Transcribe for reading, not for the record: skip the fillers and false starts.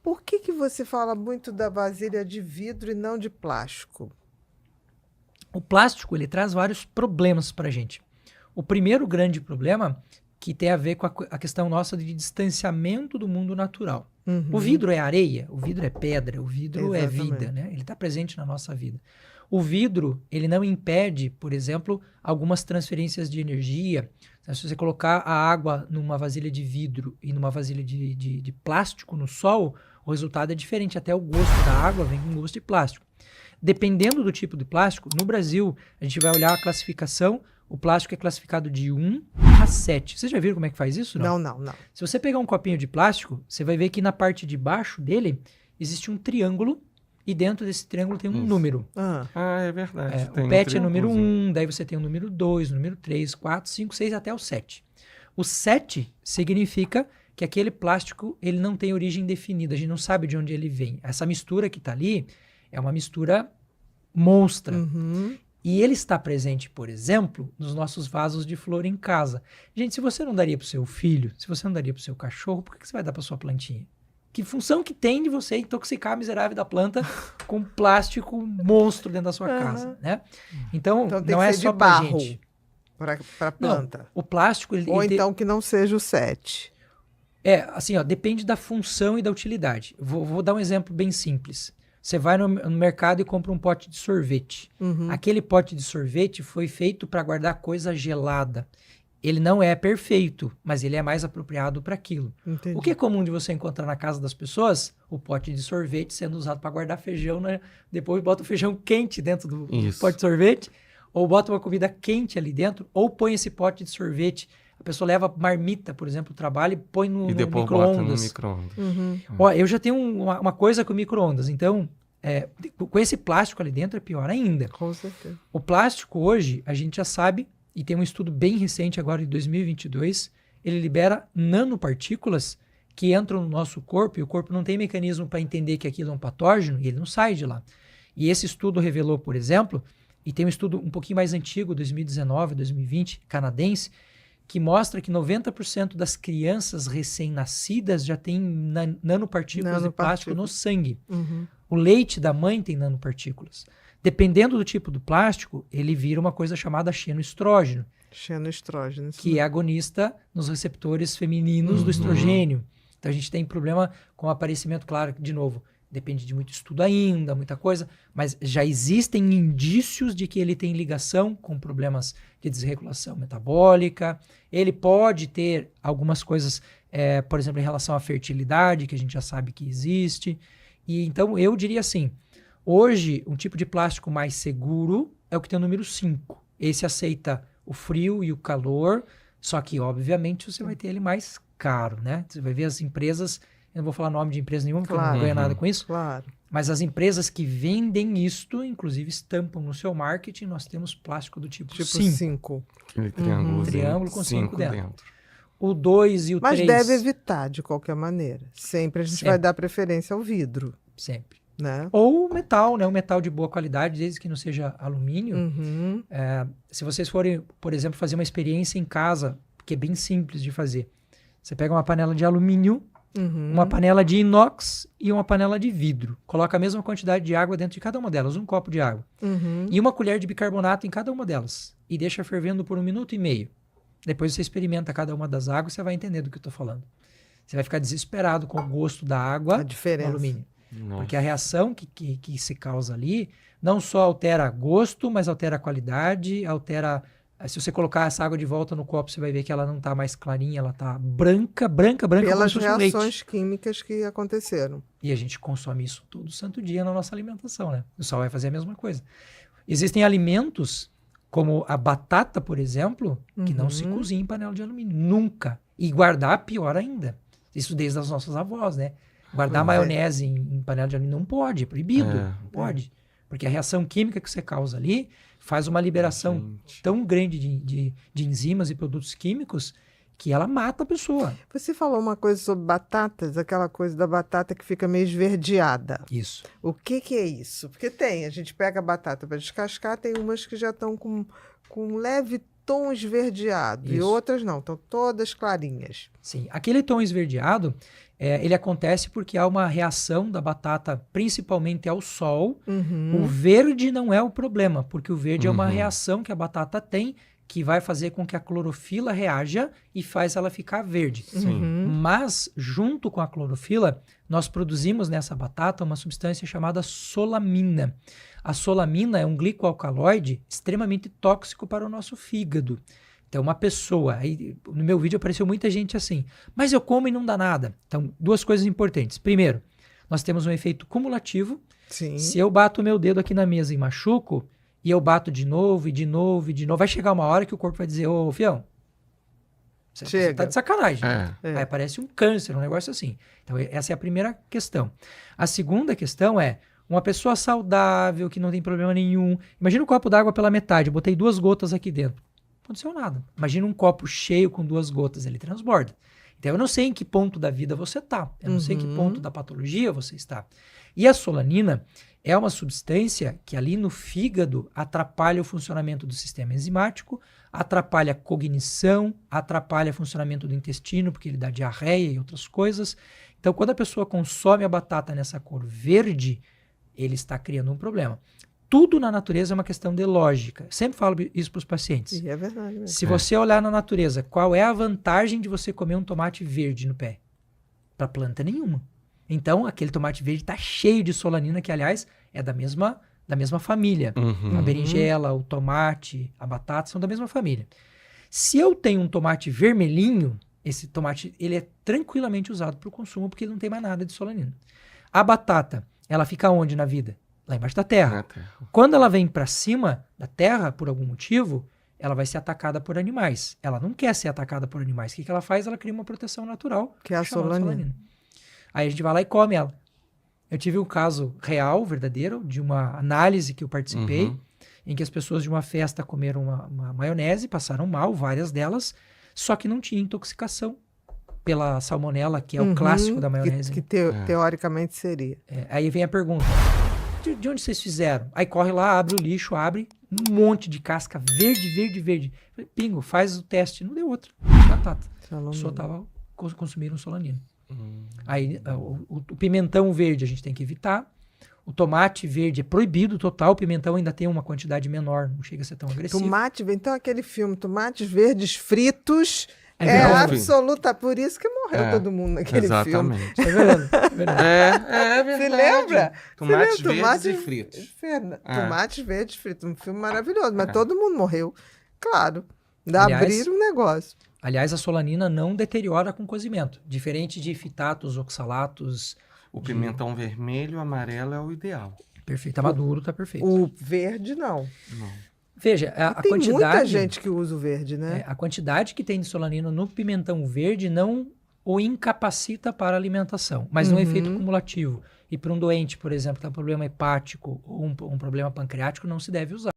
Por que você fala muito da vasilha de vidro e não de plástico? O plástico, ele traz vários problemas para a gente. O primeiro grande problema que tem a ver com a questão nossa de distanciamento do mundo natural. O vidro é areia, o vidro é pedra, o vidro é vida, né? Ele está presente na nossa vida. O vidro, ele não impede, por exemplo, algumas transferências de energia. Se você colocar a água numa vasilha de vidro e numa vasilha de plástico no sol, o resultado é diferente. Até o gosto da água vem com gosto de plástico. Dependendo do tipo de plástico, no Brasil, a gente vai olhar a classificação. O plástico é classificado de 1 a 7. Vocês já viram como é que faz isso? Não. Se você pegar um copinho de plástico, você vai ver que na parte de baixo dele existe um triângulo e dentro desse triângulo tem um número. É verdade. O PET é número 1, daí você tem o número 2, o número 3, 4, 5, 6 até o 7. O 7 significa que aquele plástico ele não tem origem definida, a gente não sabe de onde ele vem. Essa mistura que está ali é uma mistura monstra. E ele está presente, por exemplo, nos nossos vasos de flor em casa. Gente, se você não daria para o seu filho, se você não daria para o seu cachorro, por que você vai dar para sua plantinha? Que função que tem de você intoxicar a miserável da planta com plástico monstro dentro da sua casa, né? Então tem não que é ser só de para barro gente. Para a planta. Não, o plástico... Ou então que não seja o 7. Assim, depende da função e da utilidade. Vou dar um exemplo bem simples. Você vai no mercado e compra um pote de sorvete. Aquele pote de sorvete foi feito para guardar coisa gelada. Ele não é perfeito, mas ele é mais apropriado para aquilo. Entendi. O que é comum de você encontrar na casa das pessoas? O pote de sorvete sendo usado para guardar feijão, né? Depois bota o feijão quente dentro do pote de sorvete, ou bota uma comida quente ali dentro, ou põe esse pote de sorvete. A pessoa leva marmita, por exemplo, do trabalho e põe no micro-ondas. Eu já tenho uma coisa com micro-ondas, então com esse plástico ali dentro é pior ainda. Com certeza. O plástico hoje, a gente já sabe, e tem um estudo bem recente agora de 2022, ele libera nanopartículas que entram no nosso corpo e o corpo não tem mecanismo para entender que aquilo é um patógeno e ele não sai de lá. E esse estudo revelou, por exemplo, e tem um estudo um pouquinho mais antigo, 2019, 2020, canadense, que mostra que 90% das crianças recém-nascidas já tem nanopartículas de plástico no sangue. O leite da mãe tem nanopartículas. Dependendo do tipo do plástico, ele vira uma coisa chamada xenoestrógeno. Xenoestrógeno. Que é agonista nos receptores femininos do estrogênio. Então a gente tem problema com o aparecimento, claro, de novo, depende de muito estudo ainda, muita coisa, mas já existem indícios de que ele tem ligação com problemas de desregulação metabólica. Ele pode ter algumas coisas, por exemplo, em relação à fertilidade, que a gente já sabe que existe. E então eu diria assim, hoje um tipo de plástico mais seguro é o que tem o número 5. Esse aceita o frio e o calor, só que obviamente você vai ter ele mais caro, né? Você vai ver as empresas, eu não vou falar nome de empresa nenhuma, porque eu não ganho nada com isso. Claro. Mas as empresas que vendem isto, inclusive estampam no seu marketing, nós temos plástico do tipo 5. Aquele triângulo com 5 dentro. O 2 e o 3... Mas deve evitar, de qualquer maneira. Sempre a gente vai dar preferência ao vidro. Sempre. Né? Ou metal, né? Um metal de boa qualidade, desde que não seja alumínio. Se vocês forem, por exemplo, fazer uma experiência em casa, que é bem simples de fazer. Você pega uma panela de alumínio, uma panela de inox e uma panela de vidro. Coloca a mesma quantidade de água dentro de cada uma delas, um copo de água. E uma colher de bicarbonato em cada uma delas. E deixa fervendo por 1 minuto e meio. Depois você experimenta cada uma das águas e você vai entender do que eu estou falando. Você vai ficar desesperado com o gosto da água no alumínio. Nossa. Porque a reação que se causa ali não só altera gosto, mas altera a qualidade, altera... Se você colocar essa água de volta no copo, você vai ver que ela não está mais clarinha, ela está branca, pelas como se fosse reações leite. químicas que aconteceram. E a gente consome isso todo santo dia na nossa alimentação, né? O sol vai fazer a mesma coisa. Existem alimentos, como a batata, por exemplo, que não se cozinha em panela de alumínio. Nunca. E guardar, pior ainda. Isso desde as nossas avós, né? Guardar maionese em panela de alumínio não pode, é proibido. Não pode. Porque a reação química que você causa ali faz uma liberação tão grande de enzimas e produtos químicos que ela mata a pessoa. Você falou uma coisa sobre batatas, aquela coisa da batata que fica meio esverdeada. Isso. O que é isso? Porque a gente pega a batata para descascar, tem umas que já estão com leve tom esverdeado. E Isso. outras não, estão todas clarinhas. Sim, aquele tom esverdeado, ele acontece porque há uma reação da batata, principalmente ao sol. O verde não é o problema, porque o verde é uma reação que a batata tem que vai fazer com que a clorofila reaja e faz ela ficar verde. Sim. Mas, junto com a clorofila, nós produzimos nessa batata uma substância chamada solamina. A solamina é um glicoalcaloide extremamente tóxico para o nosso fígado. Então, uma pessoa, aí no meu vídeo apareceu muita gente assim, mas eu como e não dá nada. Então, duas coisas importantes. Primeiro, nós temos um efeito cumulativo. Sim. Se eu bato o meu dedo aqui na mesa e machuco, e eu bato de novo, e de novo, e de novo, vai chegar uma hora que o corpo vai dizer, ô, fião, você tá de sacanagem. Aí aparece um câncer, um negócio assim. Então, essa é a primeira questão. A segunda questão é, uma pessoa saudável, que não tem problema nenhum. Imagina um copo d'água pela metade, eu botei 2 gotas aqui dentro. Não aconteceu nada. Imagina um copo cheio com 2 gotas, ele transborda. Então, eu não sei em que ponto da vida você está. Eu não sei em que ponto da patologia você está. E a solanina é uma substância que ali no fígado atrapalha o funcionamento do sistema enzimático, atrapalha a cognição, atrapalha o funcionamento do intestino, porque ele dá diarreia e outras coisas. Então, quando a pessoa consome a batata nessa cor verde, ele está criando um problema. Tudo na natureza é uma questão de lógica. Sempre falo isso para os pacientes. E é verdade mesmo. Se você olhar na natureza, qual é a vantagem de você comer um tomate verde no pé? Para planta nenhuma. Então, aquele tomate verde está cheio de solanina, que, aliás, é da mesma família. A berinjela, o tomate, a batata são da mesma família. Se eu tenho um tomate vermelhinho, esse tomate ele é tranquilamente usado para o consumo, porque ele não tem mais nada de solanina. A batata, ela fica onde na vida? Lá embaixo da terra. Quando ela vem para cima da terra, por algum motivo, ela vai ser atacada por animais. Ela não quer ser atacada por animais. O que ela faz? Ela cria uma proteção natural. Que é a solanina. Aí a gente vai lá e come ela. Eu tive um caso real, verdadeiro, de uma análise que eu participei, em que as pessoas de uma festa comeram uma maionese, passaram mal, várias delas, só que não tinha intoxicação pela salmonela, que é o clássico da maionese. Que teoricamente seria. Aí vem a pergunta, de onde vocês fizeram? Aí corre lá, abre o lixo, abre um monte de casca verde. Pingo, faz o teste. Não deu outra. Batata. Só tava consumindo solanina. Aí o pimentão verde a gente tem que evitar. O tomate verde é proibido total. O pimentão ainda tem uma quantidade menor, não chega a ser tão agressivo. Então aquele filme Tomates Verdes Fritos é absoluta. Por isso que morreu todo mundo naquele filme. Exatamente. É verdade. É verdade. Você lembra? Tomates verdes e fritos. Tomates Verdes Fritos. Um filme maravilhoso, mas todo mundo morreu. Claro. Aliás, Abrir um negócio. Aliás, a solanina não deteriora com cozimento. Diferente de fitatos, oxalatos. O pimentão vermelho, amarelo é o ideal. Perfeito. Tá maduro, tá perfeito. O verde, não. Veja, a tem quantidade... Tem muita gente que usa o verde, né? A quantidade que tem de solanina no pimentão verde não o incapacita para a alimentação, mas não é efeito cumulativo. E para um doente, por exemplo, que tem um problema hepático ou um problema pancreático, não se deve usar.